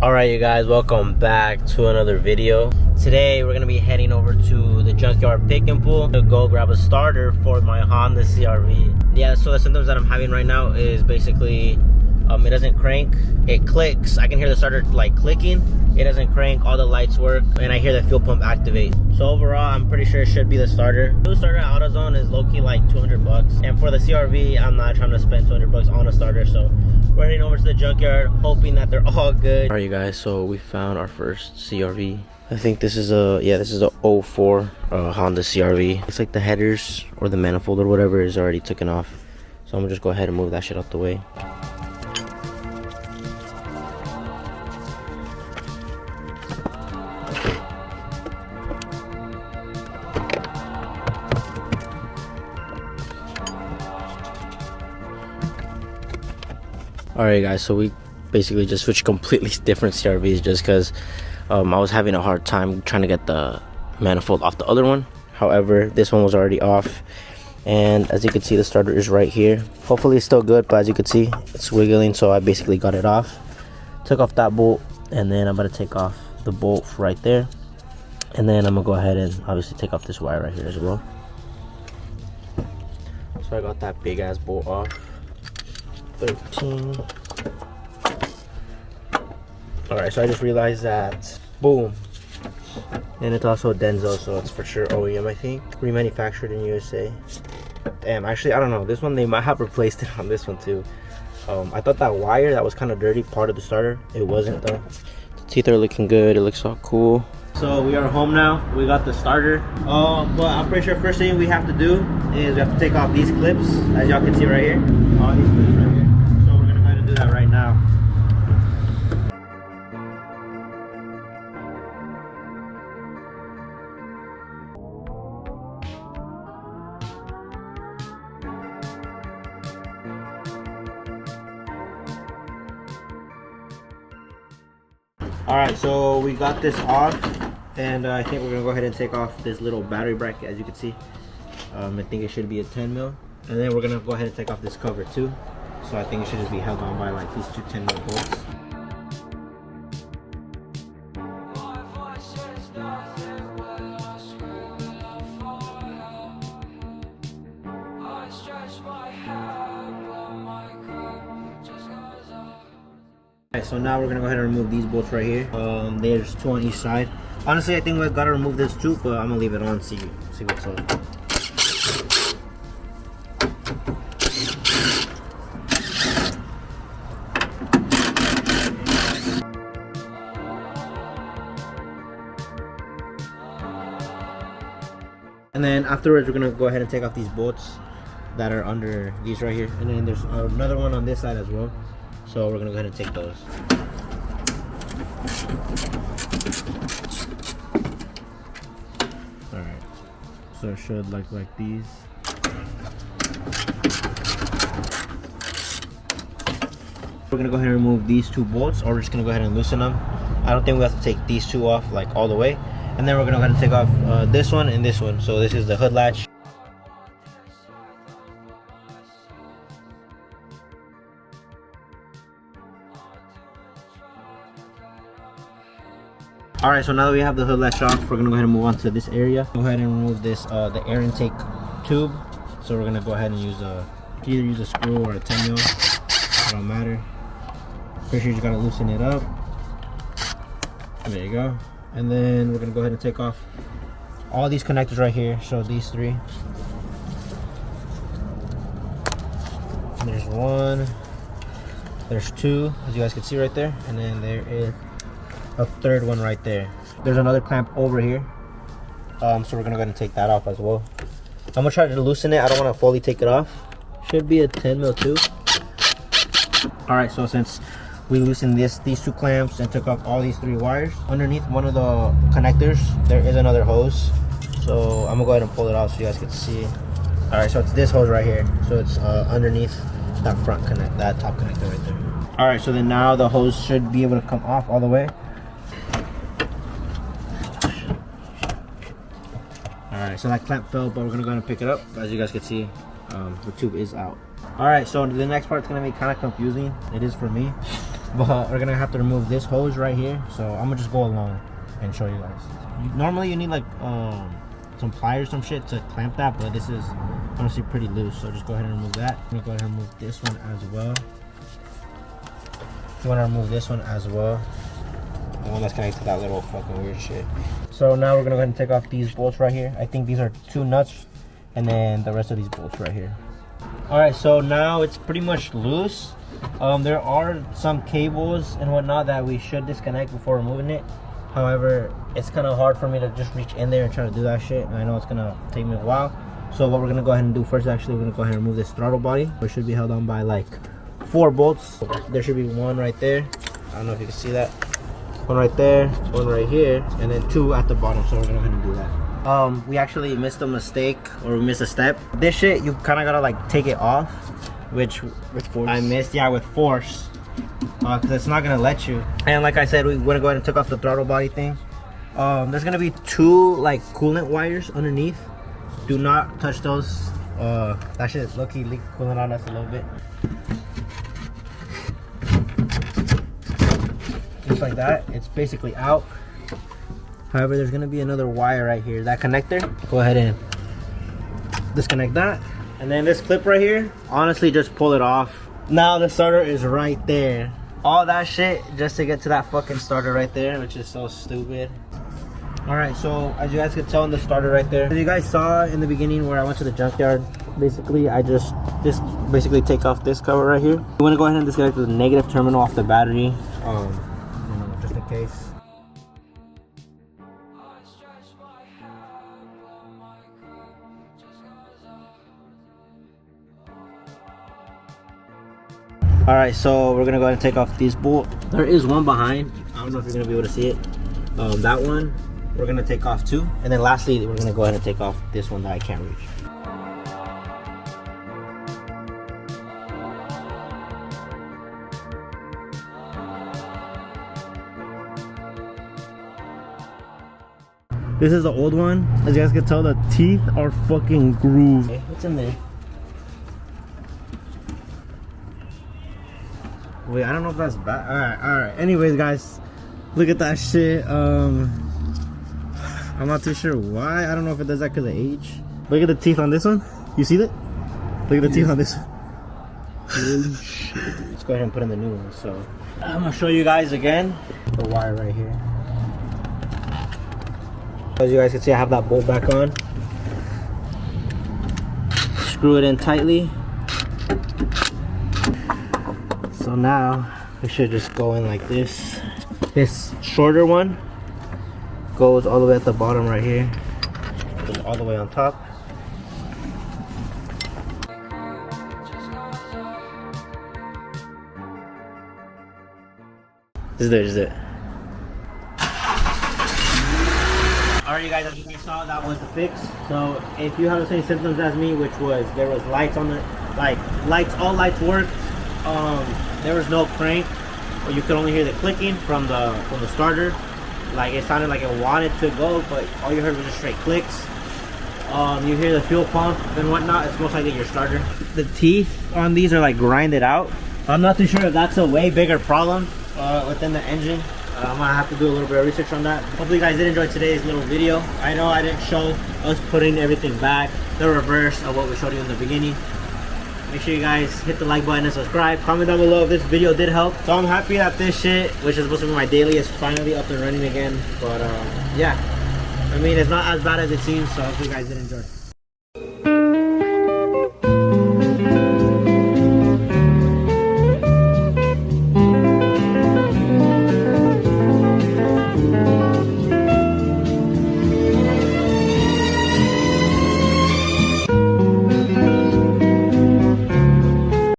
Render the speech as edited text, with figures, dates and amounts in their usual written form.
Alright you guys, welcome back to another video. Today we're gonna be heading over to the Junkyard pick and pull to go grab a starter for my Honda CR-V. Yeah, so the symptoms that I'm having right now is basically it doesn't crank, it clicks. I can hear the starter like clicking, it doesn't crank, all the lights work, and I hear the fuel pump activate. So overall, I'm pretty sure it should be the starter. New starter at AutoZone is low-key like 200 bucks. And for the CR-V, I'm not trying to spend 200 bucks on a starter, so we're heading over to the Junkyard, hoping that they're all good. Alright you guys, so we found our first CR-V. I think this is a, this is a 04 Honda CR-V. Looks like the headers or the manifold or whatever is already taken off. So I'm gonna just go ahead and move that shit out the way. Alright guys, so we basically just switched completely different CR-Vs just because I was having a hard time trying to get the manifold off the other one. However, this one was already off, and as you can see, the starter is right here. Hopefully it's still good, but as you can see, it's wiggling, so I basically got it off. Took off that bolt, and then I'm going to take off the bolt right there, and then I'm going to go ahead and obviously take off this wire right here as well. So I got that big ass bolt off. 13. Alright, so I just realized that, boom, and it's also Denso, so it's for sure OEM, I think, remanufactured in USA. Damn, actually I don't know, this one they might have replaced it on this one too. I thought that wire that was kind of dirty, part of the starter, it wasn't though. The teeth are looking good, it looks all cool. So we are home now, we got the starter, but I'm pretty sure first thing we have to do is we have to take off these clips, as y'all can see right here, all these clips right here. So we're gonna go ahead and do that right now. Alright, so we got this off, and I think we're gonna go ahead and take off this little battery bracket, as you can see. I think it should be a 10 mil, and then we're gonna go ahead and take off this cover too. So I think it should just be held on by like these two 10 mil bolts. So now we're gonna go ahead and remove these bolts right here. There's two on each side. Honestly, I think we gotta remove this too, but I'm gonna leave it on, see what's up. And then afterwards, we're gonna go ahead and take off these bolts that are under these right here, and then there's another one on this side as well. So we're gonna go ahead and take those. Alright, so it should look like these. We're gonna go ahead and remove these two bolts, or we're just gonna go ahead and loosen them. I don't think we have to take these two off like all the way. And then we're gonna go ahead and take off this one and this one. So this is the hood latch. Alright, so now that we have the hood latch off, we're gonna go ahead and move on to this area. Go ahead and remove this the air intake tube. So we're gonna go ahead and use either use a screw or a 10 mil. It don't matter. Pretty sure you just gotta loosen it up. There you go. And then we're gonna go ahead and take off all these connectors right here. So these three. And there's one. There's two, as you guys can see right there. And then there is a third one right there. There's another clamp over here, so we're gonna go ahead and take that off as well. I'm gonna try to loosen it. I don't want to fully take it off. Should be a 10 mil too. All right, so since we loosened these two clamps and took off all these three wires, underneath one of the connectors there is another hose, so I'm gonna go ahead and pull it off so you guys can see. All right, so it's this hose right here, so it's underneath that that top connector right there. All right, so then now the hose should be able to come off all the way. Alright, so that clamp fell, but we're gonna go ahead and pick it up. As you guys can see, the tube is out. Alright, so the next part's gonna be kind of confusing. It is for me. But we're gonna have to remove this hose right here. So I'm gonna just go along and show you guys. Normally you need like some pliers, some shit to clamp that, but this is honestly pretty loose. So just go ahead and remove that. I'm gonna go ahead and remove this one as well. You wanna remove this one as well. The one that's connected to that little fucking weird shit. So now we're gonna go ahead and take off these bolts right here. I think these are 2 nuts, and then the rest of these bolts right here. All right, so now it's pretty much loose. There are some cables and whatnot that we should disconnect before removing it. However, it's kind of hard for me to just reach in there and try to do that shit, and I know it's gonna take me a while. So what we're gonna go ahead and do first, actually, we're gonna go ahead and remove this throttle body. It should be held on by like 4 bolts. There should be 1 right there. I don't know if you can see that. 1 right there, 1 right here, and then 2 at the bottom. So we're gonna go ahead and do that. We actually missed a mistake, or we missed a step. This shit, you kind of gotta like take it off, which with force. I missed, yeah, with force, because it's not gonna let you. And like I said, we went to go ahead and took off the throttle body thing. There's gonna be 2 like coolant wires underneath. Do not touch those. That shit is low-key leak coolant on us a little bit. Just like that, it's basically out. However, there's gonna be another wire right here, that connector. Go ahead and disconnect that. And then this clip right here, honestly, just pull it off. Now the starter is right there. All that shit just to get to that fucking starter right there, which is so stupid. All right, so as you guys can tell in the starter right there, as you guys saw in the beginning where I went to the junkyard, basically I just basically take off this cover right here. You want to go ahead and disconnect the negative terminal off the battery, you know, just in case. All right, so we're gonna go ahead and take off these bolts. There is one behind. I don't know if you're gonna be able to see it. That one, we're gonna take off too. And then lastly, we're gonna go ahead and take off this one that I can't reach. This is the old one. As you guys can tell, the teeth are fucking grooved. Okay, what's in there? Wait, I don't know if that's bad. Alright. Anyways, guys, look at that shit. I'm not too sure why. I don't know if it does that because of age. Look at the teeth on this one. You see that? Look at the teeth on this one. Holy shit. Let's go ahead and put in the new one. So I'm gonna show you guys again the wire right here. As you guys can see, I have that bolt back on. Screw it in tightly. So now we should just go in like this. This shorter one goes all the way at the bottom right here, goes all the way on top. This is it. Alright, you guys, as you guys saw, that was the fix. So if you have the same symptoms as me, which was there was lights on the all lights worked. There was no crank, or you could only hear the clicking from the starter. Like it sounded like it wanted to go, but all you heard was just straight clicks. You hear the fuel pump and whatnot. It's most likely your starter. The teeth on these are like grinded out. I'm not too sure if that's a way bigger problem within the engine. I'm gonna have to do a little bit of research on that. Hopefully you guys did enjoy today's little video. I know I didn't show us putting everything back, the reverse of what we showed you in the beginning. Make sure you guys hit the like button and subscribe. Comment down below if this video did help. So I'm happy that this shit, which is supposed to be my daily, is finally up and running again. But yeah, I mean, it's not as bad as it seems. So hopefully you guys did enjoy.